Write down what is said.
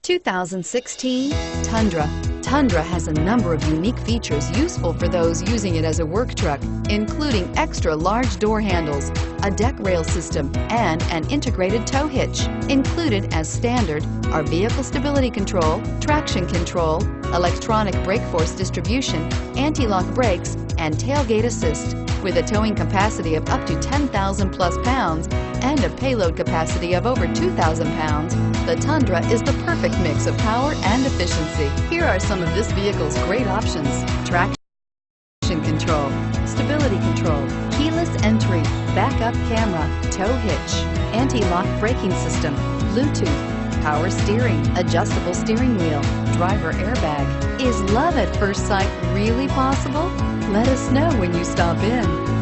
2016 Tundra. Tundra has a number of unique features useful for those using it as a work truck, including extra large door handles, a deck rail system, and an integrated tow hitch. Included as standard are vehicle stability control, traction control, electronic brake force distribution, anti-lock brakes, and tailgate assist. With a towing capacity of up to 10,000 plus pounds and a payload capacity of over 2,000 pounds, the Tundra is the perfect mix of power and efficiency. Here are some of this vehicle's great options: traction control, stability control, keyless entry, backup camera, tow hitch, anti-lock braking system, Bluetooth, power steering, adjustable steering wheel, driver airbag. Is love at first sight really possible? Let us know when you stop in.